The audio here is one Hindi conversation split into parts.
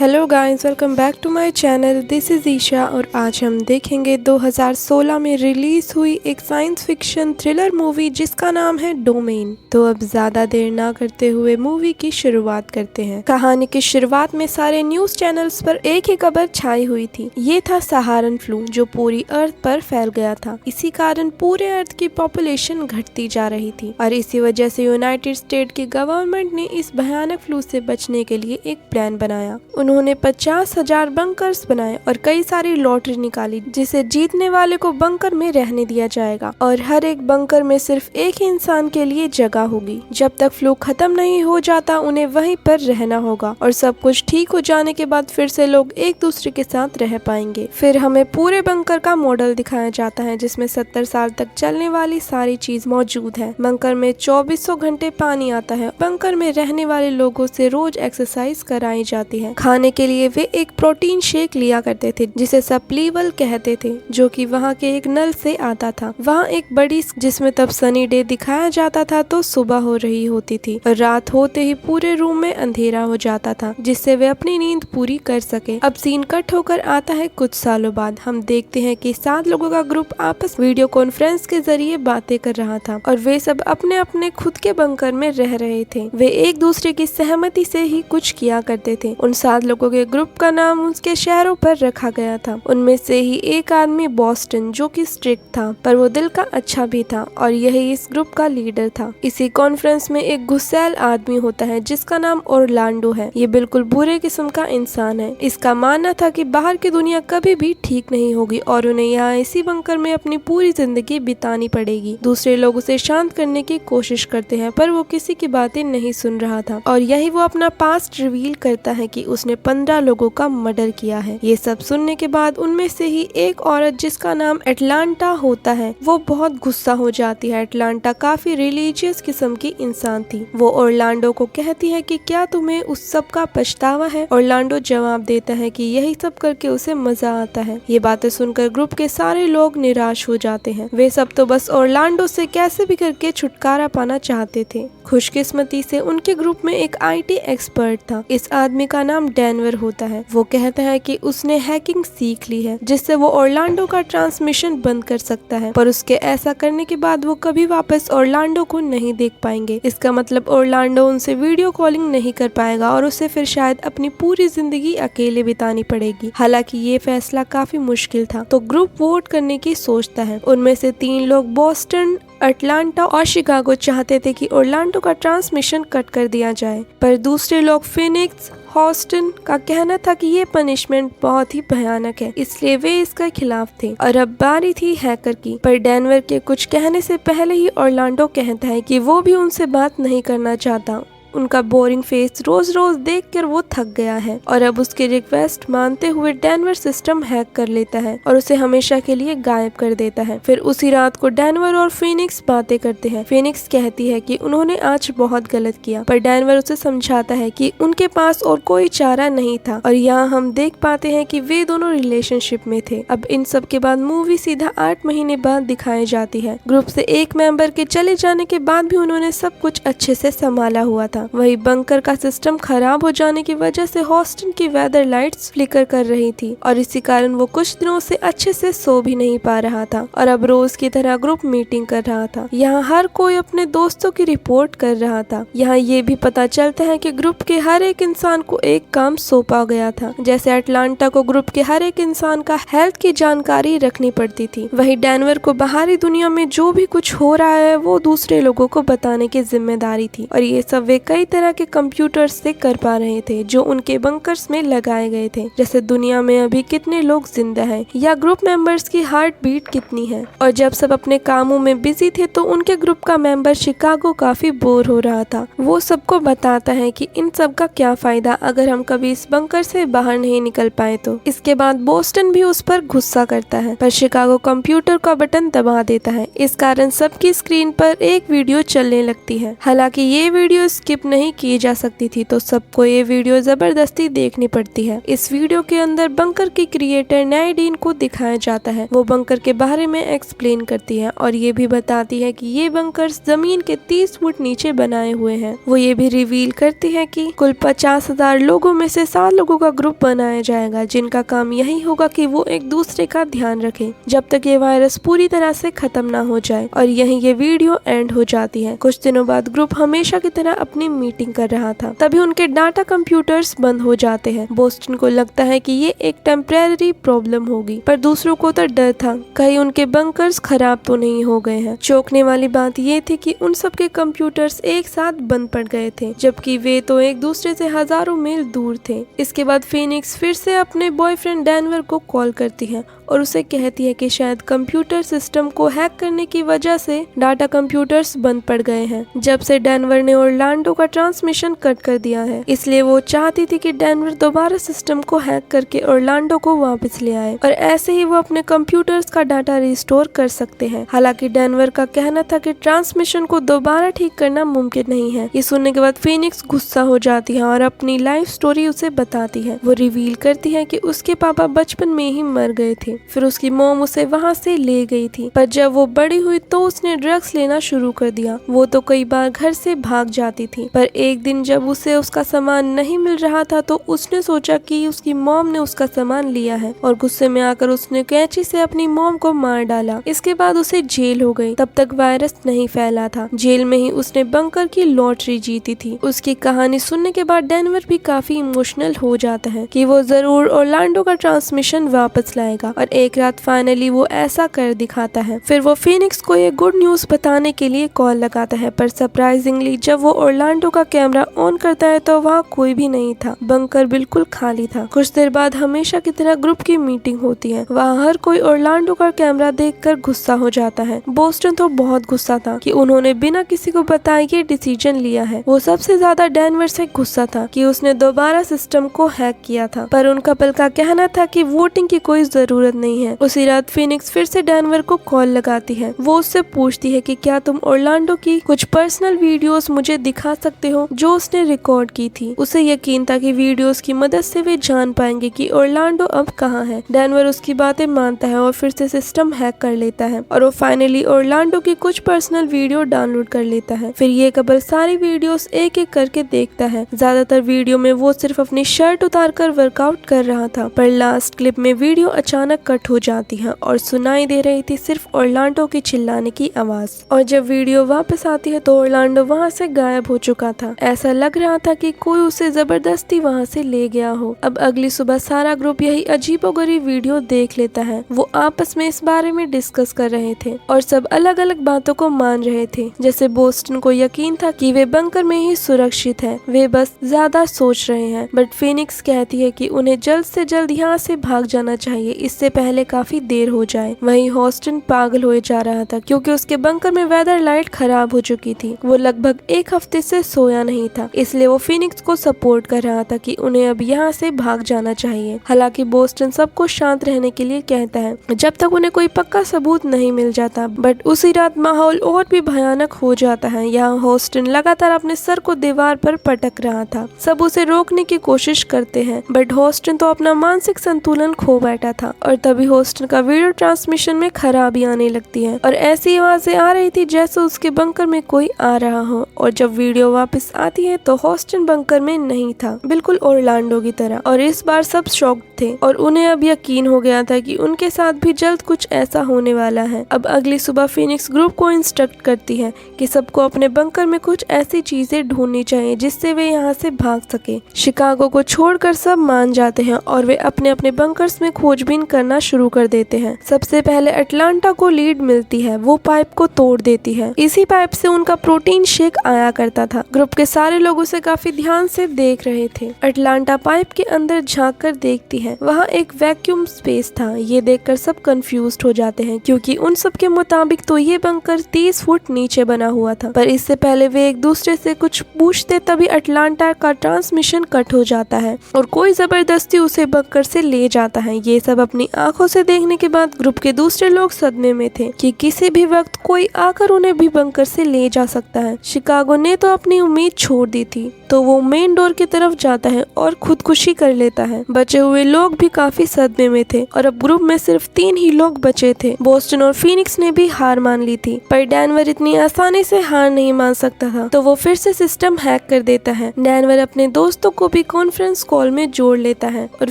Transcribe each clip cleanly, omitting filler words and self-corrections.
Hello guys, welcome back to my channel. This is Isha और आज हम देखेंगे 2016 में रिलीज हुई एक साइंस फिक्शन थ्रिलर मूवी जिसका नाम है डोमेन। तो अब ज़्यादा देर ना करते हुए मूवी की शुरुआत करते हैं। कहानी की शुरुआत में सारे न्यूज़ चैनल्स पर एक ही खबर छाई हुई थी। ये था सहारन फ्लू जो पूरी अर्थ पर फैल गया था। इसी कारण पूरे अर्थ की पॉपुलेशन घटती जा रही थी और इसी वजह से यूनाइटेड स्टेट की गवर्नमेंट ने इस भयानक फ्लू से बचने के लिए एक प्लान बनाया। उन्होंने 50,000 बंकर्स बनाए और कई सारी लॉटरी निकाली जिसे जीतने वाले को बंकर में रहने दिया जाएगा और हर एक बंकर में सिर्फ एक ही इंसान के लिए जगह होगी। जब तक फ्लू खत्म नहीं हो जाता उन्हें वहीं पर रहना होगा और सब कुछ ठीक हो जाने के बाद फिर से लोग एक दूसरे के साथ रह पाएंगे। फिर हमें पूरे बंकर का मॉडल दिखाया जाता है जिसमें 70 साल तक चलने वाली सारी चीज मौजूद है। बंकर में 2400 घंटे पानी आता है। बंकर में रहने वाले लोगों से रोज एक्सरसाइज कराई जाती है। खाने के लिए वे एक प्रोटीन शेक लिया करते थे जिसे सप्लीवल कहते थे, जो कि वहाँ के एक नल से आता था। वहाँ एक बड़ी जिसमें तब सनी डे दिखाया जाता था तो सुबह हो रही होती थी और रात होते ही पूरे रूम में अंधेरा हो जाता था जिससे वे अपनी नींद पूरी कर सके। अब सीन कट होकर आता है कुछ सालों बाद। हम देखते हैं कि 7 लोगों का ग्रुप आपस वीडियो कॉन्फ्रेंस के जरिए बातें कर रहा था और वे सब अपने अपने खुद के बंकर में रह रहे थे। वे एक दूसरे की सहमति से ही कुछ किया करते थे। उन 7 लोगों के ग्रुप का नाम उसके शहरों पर रखा गया था। उनमें से ही एक आदमी बॉस्टन जो कि स्ट्रिक्ट था पर वो दिल का अच्छा भी था और यही इस ग्रुप का लीडर था। इसी कॉन्फ्रेंस में एक गुस्सैल आदमी होता है जिसका नाम ओरलैंडो है। ये बिल्कुल बुरे किस्म का इंसान है। इसका मानना था कि बाहर की दुनिया कभी भी ठीक नहीं होगी और उन्हें यहाँ इसी बंकर में अपनी पूरी जिंदगी बितानी पड़ेगी। दूसरे लोग उसे शांत करने की कोशिश करते हैं पर वो किसी की बातें नहीं सुन रहा था और यही वो अपना पास्ट रिवील करता है कि उसने 15 लोगों का मर्डर किया है। ये सब सुनने के बाद उनमें से ही एक औरत जिसका नाम एटलांटा होता है वो बहुत गुस्सा हो जाती है। एटलांटा काफी रिलीजियस किस्म की इंसान थी। वो ओरलैंडो को कहती है कि क्या तुम्हें उस सब का पछतावा है। ओरलैंडो जवाब देता है कि यही सब करके उसे मजा आता है। ये बातें सुनकर ग्रुप के सारे लोग निराश हो जाते हैं। वे सब तो बस ओरलैंडो से कैसे भी करके छुटकारा पाना चाहते थे। खुशकिस्मती से उनके ग्रुप में एक IT एक्सपर्ट था। इस आदमी का नाम डेनवर होता है। वो कहता है कि उसने हैकिंग सीख ली है जिससे वो ओरलैंडो का ट्रांसमिशन बंद कर सकता है, पर उसके ऐसा करने के बाद वो कभी वापस ओरलैंडो को नहीं देख पाएंगे। इसका मतलब ओरलैंडो उनसे वीडियो कॉलिंग नहीं कर पाएगा और उसे फिर शायद अपनी पूरी जिंदगी अकेले बितानी पड़ेगी। हालांकि ये फैसला काफी मुश्किल था तो ग्रुप वोट करने की सोचता है। उनमें से 3 लोग बॉस्टन, अटलांटा और शिकागो चाहते थे कि ओरलैंडो का ट्रांसमिशन कट कर दिया जाए, पर दूसरे लोग फिनिक्स, हॉस्टन का कहना था कि ये पनिशमेंट बहुत ही भयानक है, इसलिए वे इसके खिलाफ थे। और अब बारी थी हैकर की, पर डेनवर के कुछ कहने से पहले ही ओरलैंडो कहता है कि वो भी उनसे बात नहीं करना चाहता। उनका बोरिंग फेस रोज रोज देखकर वो थक गया है और अब उसकी रिक्वेस्ट मानते हुए डेनवर सिस्टम हैक कर लेता है और उसे हमेशा के लिए गायब कर देता है। फिर उसी रात को डेनवर और फिनिक्स बातें करते हैं। फिनिक्स कहती है कि उन्होंने आज बहुत गलत किया, पर डेनवर उसे समझाता है कि उनके पास और कोई चारा नहीं था और यहाँ हम देख पाते हैं कि वे दोनों रिलेशनशिप में थे। अब इन सब के बाद मूवी सीधा 8 महीने बाद दिखाई जाती है। ग्रुप से एक मेंबर के चले जाने के बाद भी उन्होंने सब कुछ अच्छे से संभाला हुआ था। वही बंकर का सिस्टम खराब हो जाने की वजह से हॉस्टन की वेदर लाइट्स फ्लिकर कर रही थी और इसी कारण वो कुछ दिनों से अच्छे से सो भी नहीं पा रहा था और अब रोज की तरह ग्रुप मीटिंग कर रहा था। यहाँ हर कोई अपने दोस्तों की रिपोर्ट कर रहा था। यहाँ ये भी पता चलता है कि ग्रुप के हर एक इंसान को एक काम सौंपा गया था। जैसे अटलांटा को ग्रुप के हर एक इंसान का हेल्थ की जानकारी रखनी पड़ती थी, वही डेनवर को बाहरी दुनिया में जो भी कुछ हो रहा है वो दूसरे लोगों को बताने की जिम्मेदारी थी और ये सब वे कई तरह के कंप्यूटर से कर पा रहे थे जो उनके बंकर्स में लगाए गए थे, जैसे दुनिया में अभी कितने लोग जिंदा हैं या ग्रुप मेंबर्स की हार्ट बीट कितनी है। और जब सब अपने कामों में बिजी थे तो उनके ग्रुप का मेंबर शिकागो काफी बोर हो रहा था। वो सबको बताता है कि इन सब का क्या फायदा अगर हम कभी इस बंकर से बाहर नहीं निकल पाए तो। इसके बाद बोस्टन भी उस पर गुस्सा करता है पर शिकागो कंप्यूटर का बटन दबा देता है। इस कारण सबकी स्क्रीन पर एक वीडियो चलने लगती है। हालांकि ये वीडियो स्किप स्किप नहीं की जा सकती थी, तो सबको ये वीडियो जबरदस्ती देखनी पड़ती है। इस वीडियो के अंदर बंकर की क्रिएटर नाइडीन को दिखाया जाता है। वो बंकर के बारे में एक्सप्लेन करती है और ये भी बताती है कि ये बंकर्स जमीन के 30 फुट नीचे बनाए हुए हैं। वो ये भी रिवील करती है कि कुल 50,000 लोगों में से 7 लोगों का ग्रुप बनाया जाएगा, जिनका काम यही होगा कि वो एक दूसरे का ध्यान रखें जब तक ये वायरस पूरी तरह से खत्म ना हो जाए। और यहीं ये वीडियो एंड हो जाती है। कुछ दिनों बाद ग्रुप हमेशा की तरह अपनी मीटिंग कर रहा था, तभी उनके डाटा कंप्यूटर्स बंद हो जाते हैं। बोस्टन को लगता है कि ये एक टेम्परेरी प्रॉब्लम होगी, पर दूसरों को तो डर था कहीं उनके बंकर्स खराब तो नहीं हो गए हैं। चौंकने वाली बात ये थी कि उन सबके कंप्यूटर्स एक साथ बंद पड़ गए थे, जबकि वे तो एक दूसरे से हजारों मील दूर थे। इसके बाद फीनिक्स फिर से अपने बॉयफ्रेंड डेनवर को कॉल करती है और उसे कहती है कि शायद कंप्यूटर सिस्टम को हैक करने की वजह से डाटा कंप्यूटर्स बंद पड़ गए हैं। जब से डेनवर ने ऑरलैंडो का ट्रांसमिशन कट कर दिया है, इसलिए वो चाहती थी कि डेनवर दोबारा सिस्टम को हैक करके ऑरलैंडो को वापस ले आए और ऐसे ही वो अपने कंप्यूटर्स का डाटा रिस्टोर कर सकते हैं। हालांकि डेनवर का कहना था कि ट्रांसमिशन को दोबारा ठीक करना मुमकिन नहीं है। ये सुनने के बाद फीनिक्स गुस्सा हो जाती है और अपनी लाइफ स्टोरी उसे बताती है। वो रिवील करती है कि उसके पापा बचपन में ही मर गए थे, फिर उसकी मॉम उसे वहाँ से ले गई थी, पर जब वो बड़ी हुई तो उसने ड्रग्स लेना शुरू कर दिया। वो तो कई बार घर से भाग जाती थी, पर एक दिन जब उसे उसका सामान नहीं मिल रहा था तो उसने सोचा कि उसकी मॉम ने उसका सामान लिया है और गुस्से में आकर उसने कैंची से अपनी मॉम को मार डाला। इसके बाद उसे जेल हो गई। तब तक वायरस नहीं फैला था। जेल में ही उसने बंकर की लॉटरी जीती थी। उसकी कहानी सुनने के बाद डेनवर भी काफी इमोशनल हो जाता है कि वो जरूर ऑरलैंडो का ट्रांसमिशन वापस लाएगा और एक रात फाइनली वो ऐसा कर दिखाता है। फिर वो फीनिक्स को ये गुड न्यूज बताने के लिए कॉल लगाता है, पर सरप्राइजिंगली जब वो ऑरलैंडो का कैमरा ऑन करता है तो वहाँ कोई भी नहीं था। बंकर बिल्कुल खाली था। कुछ देर बाद हमेशा की तरह ग्रुप की मीटिंग होती है। वहाँ हर कोई ऑरलैंडो का कैमरा देखकर गुस्सा हो जाता है। बोस्टन तो बहुत गुस्सा था कि उन्होंने बिना किसी को बताए ये डिसीजन लिया है। वो सबसे ज्यादा डेनवर से गुस्सा था कि उसने दोबारा सिस्टम को हैक किया था, पर उन कपल का कहना था कि वोटिंग की कोई जरूरत नहीं है। उसी रात फीनिक्स फिर से डेनवर को कॉल लगाती है। वो उससे पूछती है कि क्या तुम ऑरलैंडो की कुछ पर्सनल वीडियोस मुझे दिखा सकते हो जो उसने रिकॉर्ड की थी। उसे यकीन था कि वीडियोस की मदद से वे जान पाएंगे कि ऑरलैंडो अब कहाँ है। डेनवर उसकी बातें मानता है और फिर से सिस्टम हैक कर लेता है और वो फाइनली ऑरलैंडो की कुछ पर्सनल वीडियो डाउनलोड कर लेता है। फिर ये कपल सारी वीडियोस एक एक करके देखता है। ज्यादातर वीडियो में वो सिर्फ अपनी शर्ट उतारकर वर्कआउट कर रहा था, पर लास्ट क्लिप में वीडियो अचानक कट हो जाती है और सुनाई दे रही थी सिर्फ ऑरलैंडो की चिल्लाने की आवाज। और जब वीडियो वापस आती है तो ऑरलैंडो वहाँ से गायब हो चुका था। ऐसा लग रहा था कि कोई उसे जबरदस्ती वहाँ से ले गया हो। अब अगली सुबह सारा ग्रुप यही अजीबोगरीब वीडियो देख लेता है। वो आपस में इस बारे में डिस्कस कर रहे थे और सब अलग अलग बातों को मान रहे थे। जैसे बोस्टन को यकीन था कि वे बंकर में ही सुरक्षित है, वे बस ज्यादा सोच रहे हैं। बट फीनिक्स कहती है कि उन्हें जल्द से जल्द यहाँ से भाग जाना चाहिए, इससे पहले काफी देर हो जाए। वहीं हॉस्टन पागल हो जा रहा था क्योंकि उसके बंकर में वेदर लाइट खराब हो चुकी थी। वो लगभग एक हफ्ते से सोया नहीं था, इसलिए वो फीनिक्स को सपोर्ट कर रहा था कि उन्हें अब यहाँ से भाग जाना चाहिए। हालांकि बोस्टन सबको शांत रहने के लिए कहता है जब तक उन्हें कोई पक्का सबूत नहीं मिल जाता। बट उसी रात माहौल और भी भयानक हो जाता है। यहाँ हॉस्टन लगातार अपने सर को दीवार पर पटक रहा था। सब उसे रोकने की कोशिश करते हैं, बट हॉस्टन तो अपना मानसिक संतुलन खो बैठा था। और तभी हॉस्टन का वीडियो ट्रांसमिशन में खराबी आने लगती है और ऐसी आवाजें आ रही थी जैसे उसके बंकर में कोई आ रहा हो। और जब वीडियो वापस आती है तो हॉस्टन बंकर में नहीं था, बिल्कुल ऑरलैंडो की तरह। और इस बार सब शॉक्ड थे और उन्हें अब यकीन हो गया था कि उनके साथ भी जल्द कुछ ऐसा होने वाला है। अब अगली सुबह फीनिक्स ग्रुप को इंस्ट्रक्ट करती है कि सबको अपने बंकर में कुछ ऐसी चीजें ढूंढनी चाहिए जिससे वे यहाँ से भाग सके। शिकागो को छोड़कर सब मान जाते हैं और वे अपने अपने बंकर्स में खोजबीन करना शुरू कर देते हैं। सबसे पहले अटलांटा को लीड मिलती है। वो पाइप को तोड़ देती है। इसी पाइप से उनका प्रोटीन शेक आया करता था। ग्रुप के सारे लोग उसे काफी ध्यान से देख रहे थे। अटलांटा पाइप के अंदर झांक कर देखती है, वहाँ एक वैक्यूम स्पेस था। ये देखकर सब कंफ्यूज्ड हो जाते हैं क्योंकि उन सब के मुताबिक तो ये बंकर 30 फुट नीचे बना हुआ था। पर इससे पहले वे एक दूसरे से कुछ पूछते तभी अटलांटा का ट्रांसमिशन कट हो जाता है और कोई जबरदस्ती उसे बंकर से ले जाता है। ये सब अपनी आंखों से देखने के बाद ग्रुप के दूसरे लोग सदमे में थे कि किसी भी वक्त कोई आकर उन्हें भी बंकर से ले जा सकता है। शिकागो ने तो अपनी अपनी उम्मीद छोड़ दी थी, तो वो मेन डोर की तरफ जाता है और खुदकुशी कर लेता है। बचे हुए लोग भी काफी सदमे में थे और अब ग्रुप में सिर्फ 3 ही लोग बचे थे। बोस्टन और फीनिक्स ने भी हार मान ली थी, पर डैनवर इतनी आसानी से हार नहीं मान सकता था, तो वो फिर से सिस्टम हैक कर देता है। डैनवर अपने दोस्तों को भी कॉन्फ्रेंस कॉल में जोड़ लेता है और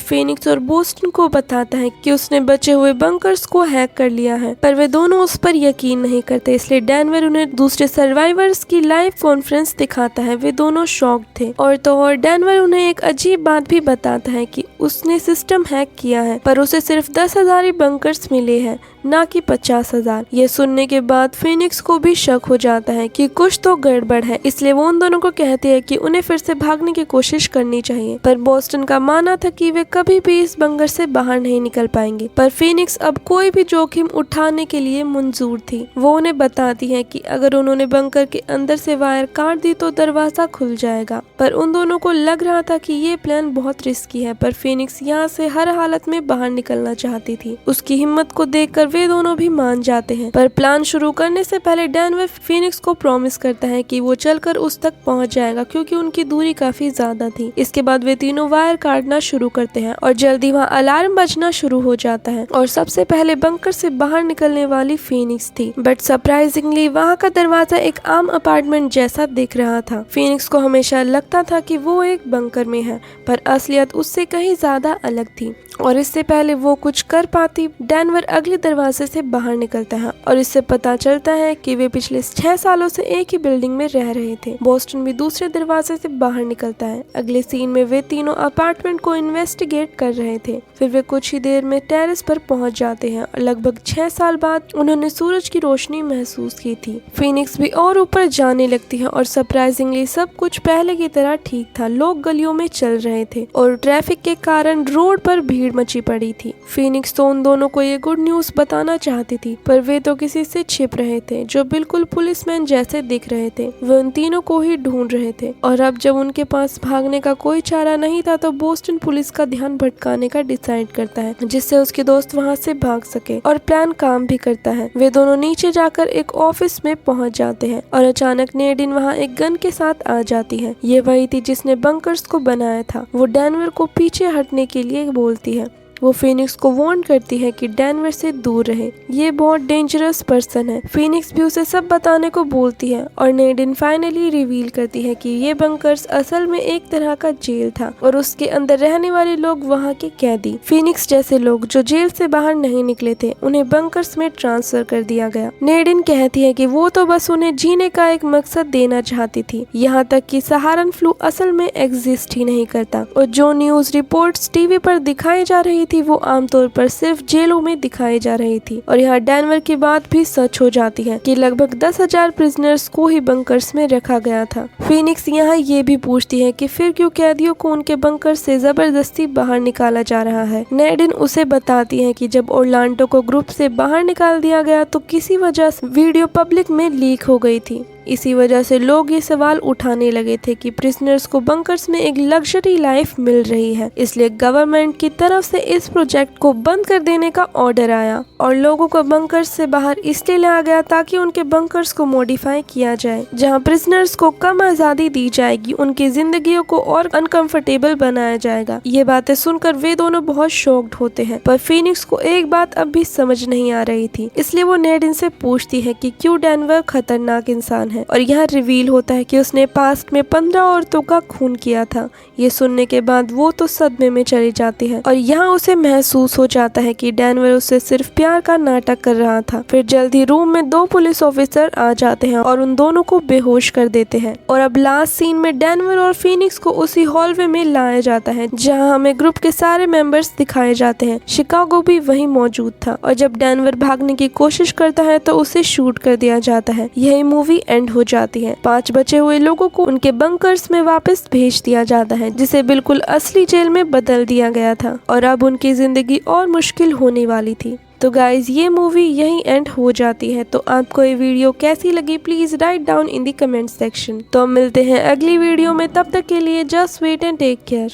फीनिक्स और बोस्टन को बताता है कि उसने बचे हुए बंकर्स को हैक कर लिया है, पर वे दोनों उस पर यकीन नहीं करते। इसलिए डैनवर उन्हें दूसरे सर्वाइवर्स की लाइव कॉन्फ्रेंस दिखाता है। वे दोनों शॉक्ड थे और डैनवर उन्हें एक अजीब बात भी बताता है कि उसने सिस्टम हैक किया है, पर उसे सिर्फ 10,000 ही बंकर्स मिले हैं, ना कि 50,000। ये सुनने के बाद फीनिक्स को भी शक हो जाता है कि कुछ तो गड़बड़ है, इसलिए वो उन दोनों को कहती है कि उन्हें फिर से भागने की कोशिश करनी चाहिए। पर बोस्टन का मानना था कि वे कभी भी इस बंकर से बाहर नहीं निकल पाएंगे, पर फीनिक्स अब कोई भी जोखिम उठाने के लिए मंजूर थी। वो उन्हें बताती है कि अगर उन्होंने बंकर के अंदर से वायर काट दी तो दरवाजा खुल जाएगा, पर उन दोनों को लग रहा था कि ये प्लान बहुत रिस्की है। पर फीनिक्स यहाँ से हर हालत में बाहर निकलना चाहती थी। उसकी हिम्मत को देखकर वे दोनों भी मान जाते हैं, पर प्लान शुरू करने से पहले डैनवर फीनिक्स को प्रॉमिस करता है कि वो चलकर उस तक पहुंच जाएगा, क्योंकि उनकी दूरी काफी ज्यादा थी। इसके बाद वे तीनों वायर काटना शुरू करते हैं और जल्दी वहाँ अलार्म बजना शुरू हो जाता है और सबसे पहले बंकर से बाहर निकलने वाली फीनिक्स थी। बट सरप्राइजिंगली वहाँ का दरवाजा एक आम अपार्टमेंट जैसा दिख रहा था। फीनिक्स को हमेशा लगता था कि वो एक बंकर में है, पर असलियत उससे कहीं ज्यादा अलग थी और इससे पहले वो कुछ कर पाती, डैनवर अगले दरवाजे से बाहर निकलता है और इससे पता चलता है कि वे पिछले 6 सालों से एक ही बिल्डिंग में रह रहे थे। बोस्टन भी दूसरे दरवाजे से बाहर निकलता है। अगले सीन में वे तीनों अपार्टमेंट को इन्वेस्टिगेट कर रहे थे। फिर वे कुछ ही देर में टेरेस पर पहुंच जाते हैं और लगभग 6 साल बाद उन्होंने सूरज की रोशनी महसूस की थी। फीनिक्स भी और ऊपर जाने लगती है और सरप्राइजिंगली सब कुछ पहले की तरह ठीक था। लोग गलियों में चल रहे थे और ट्रैफिक के कारण रोड पर भीड़ मची पड़ी थी। फीनिक्स तो उन दोनों को ये गुड न्यूज बताना चाहती थी, पर वे तो किसी से छिप रहे थे जो बिल्कुल पुलिसमैन जैसे दिख रहे थे। वे उन तीनों को ही ढूंढ रहे थे और अब जब उनके पास भागने का कोई चारा नहीं था तो बोस्टन पुलिस का ध्यान भटकाने का डिसाइड करता है, जिससे उसके दोस्त वहां से भाग सके, और प्लान काम भी करता है। वे दोनों नीचे जाकर एक ऑफिस में पहुंच जाते हैं और अचानक नेडिन वहां एक गन के साथ आ जाती है। ये वही थी जिसने बंकर्स को बनाया था। वो डैनवर को पीछे हटने के लिए बोलती है। वो फीनिक्स को वार्न करती है कि डैनवर से दूर रहे, ये बहुत डेंजरस पर्सन है। फीनिक्स भी उसे सब बताने को बोलती है और नेडिन फाइनली रिवील करती है कि ये बंकर्स असल में एक तरह का जेल था और उसके अंदर रहने वाले लोग वहाँ के कैदी, फीनिक्स जैसे लोग जो जेल से बाहर नहीं निकले थे, उन्हें बंकर्स में ट्रांसफर कर दिया गया। नेडिन कहती है कि वो तो बस उन्हें जीने का एक मकसद देना चाहती थी, यहाँ तक कि सहारन फ्लू असल में एग्जिस्ट ही नहीं करता और जो न्यूज रिपोर्ट्स टीवी पर दिखाई जा रही थी वो आमतौर पर सिर्फ जेलों में दिखाई जा रही थी। और यहाँ डैनवर की बात भी सच हो जाती है कि लगभग 10,000 प्रिजनर्स को ही बंकर्स में रखा गया था। फीनिक्स यहाँ ये भी पूछती है कि फिर क्यों कैदियों को उनके बंकर से जबरदस्ती बाहर निकाला जा रहा है। नेडिन उसे बताती है कि जब ओरलांडो को ग्रुप से बाहर निकाल दिया गया तो किसी वजह से वीडियो पब्लिक में लीक हो गई थी। इसी वजह से लोग ये सवाल उठाने लगे थे कि प्रिजनर्स को बंकर्स में एक लग्जरी लाइफ मिल रही है, इसलिए गवर्नमेंट की तरफ से इस प्रोजेक्ट को बंद कर देने का ऑर्डर आया और लोगों को बंकर्स से बाहर इसलिए लाया गया ताकि उनके बंकर्स को मॉडिफाई किया जाए, जहां प्रिजनर्स को कम आजादी दी जाएगी, उनकी जिंदगियों को और अनकंफर्टेबल बनाया जाएगा। ये बातें सुनकर वे दोनों बहुत शॉक्ड होते हैं, पर फीनिक्स को एक बात अब भी समझ नहीं आ रही थी, इसलिए वो नेडिन से पूछती है कि क्यों डैनवर खतरनाक इंसान है। और यह रिवील होता है कि उसने पास्ट में 15 औरतों का खून किया था। ये सुनने के बाद वो तो सदमे में चली जाती है और यहाँ उसे महसूस हो जाता है कि डैनवर उससे सिर्फ प्यार का नाटक कर रहा था। फिर जल्दी रूम में 2 पुलिस ऑफिसर आ जाते हैं और उन दोनों को बेहोश कर देते हैं। और अब लास्ट सीन में डैनवर और फीनिक्स को उसी हॉलवे में लाया जाता है जहाँ हमें ग्रुप के सारे मेंबर्स दिखाए जाते हैं। शिकागो भी वहीं मौजूद था और जब डैनवर भागने की कोशिश करता है तो उसे शूट कर दिया जाता है। यही मूवी एंड हो जाती है। 5 बचे हुए लोगों को उनके बंकर्स में वापस भेज दिया जाता है, जिसे बिल्कुल असली जेल में बदल दिया गया था और अब उनकी जिंदगी और मुश्किल होने वाली थी। तो गाइज ये मूवी यहीं एंड हो जाती है। तो आपको ये वीडियो कैसी लगी please write down in the comment section. तो हम मिलते हैं अगली वीडियो में, तब तक के लिए just wait and take care.